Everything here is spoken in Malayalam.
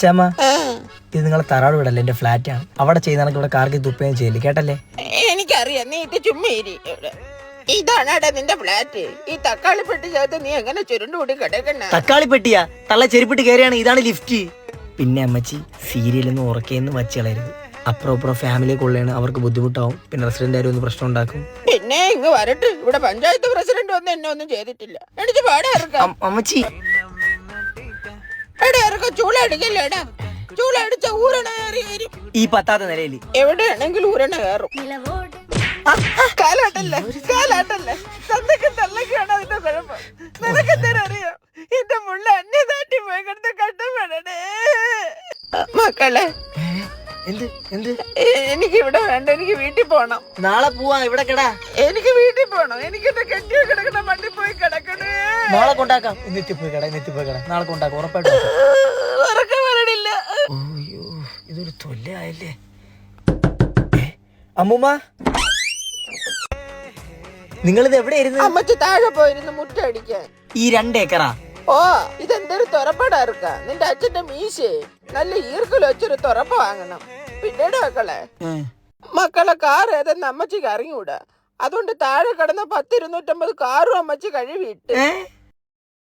അച്ഛമ്മ, ഇത് നിങ്ങളെ തറാട് വീടല്ലേ, എന്റെ ഫ്ലാറ്റ് ആണ്. അവിടെ ചെയ്യുന്ന ഇവിടെ കാർക്ക് തുപ്പയും ചെയ്യില്ല, കേട്ടല്ലേ? എനിക്കറിയാം, നീ ഇത് ചുമ്മാരി. ഇതാണാടാ നിന്റെ ഫ്ലാറ്റ്. ഈ തക്കാളി പെട്ടി ചേർത്ത് നീ എങ്ങനെ ചുരുണ്ടുകൂടി കിടക്കണ? തക്കാളി പെട്ടിയാ? തള്ള ചെരുപ്പിട്ട് കയറിയാണ്. ഇതാണ് ലിഫ്റ്റ്. പിന്നെ അമ്മച്ചി, സീരിയലൊന്നും ഉറക്കെയൊന്നും വച്ച് കളയരുത്. അപ്പുറം അപ്പുറം ഫാമിലി കൊള്ളയാണ്, അവർക്ക് ബുദ്ധിമുട്ടാവും. പിന്നെ റെസിഡന്റ് ആരും ഒന്ന് പ്രശ്നം ഉണ്ടാക്കും. പിന്നെ ഇങ്ങ് വരട്ടെ, ഇവിടെ പഞ്ചായത്ത് പ്രസിഡന്റ് ഒന്നും എന്നെ ഒന്നും ചെയ്തിട്ടില്ല. എനിക്ക് പാടെ ഇറക്കാം അമ്മച്ചി. എടാ ഇറക്കാം, ചൂളടിക്കല്ലേടാ. ചൂളടിച്ച ഊരണ കയറി വരും. ഈ 10ാമത്തെ നിലയിൽ എവിടെയാണെങ്കിലും ഊരണ കയറും. കാലാട്ടല്ലേ കാലാട്ടല്ലേ, തന്തയ്ക്കും തള്ളയ്ക്കാണ് അതിന്റെ കുഴപ്പം. നിനക്കെന്തായാലും അറിയാം, എന്റെ മുള്ള അന്യനാട്ടി പോയി കിടന്ന് കഷ്ടപ്പെടണേ. മക്കളെ, എനിക്ക് ഇവിടെ വേണ്ട, എനിക്ക് വീട്ടിൽ പോണം. നാളെ പോവാ, ഇവിടെ കിടാ. എനിക്ക് വീട്ടിൽ പോണം. എനിക്ക് എന്റെ കെട്ടിയോ കിടക്കണ മണ്ണി പോയി കിടക്കണേ. നാളെ കൊണ്ടാക്കാം. എന്നിട്ട് പോയി കട. നാളെ കൊണ്ടാക്കാം, ഉറപ്പായിട്ടും. ഉറക്കം വരണില്ല. അയ്യോ, ഇതൊരു തൊല്ലയായില്ലേ. അമ്മൂമ്മ, നിങ്ങളിത് എവിടെയായിരുന്നു? അമ്മച്ചി താഴെ പോയിരുന്നു മുറ്റടിക്കാൻ. ഈ 2 ഏക്കറാ? ഓ, ഇതെന്തൊരു തുറപ്പടാ ഇറക്ക. നിന്റെ അച്ഛന്റെ മീശേ നല്ല ഈർക്കൽ വെച്ചൊരു തുറപ്പ് വാങ്ങണം. പിന്നീട് മക്കളെ കാർ ഏതെന്ന് അമ്മച്ചിക്ക് അറിഞ്ഞൂടാ. അതുകൊണ്ട് താഴെ കിടന്ന 10-250 കാറും അമ്മച്ചി കഴുകിയിട്ട്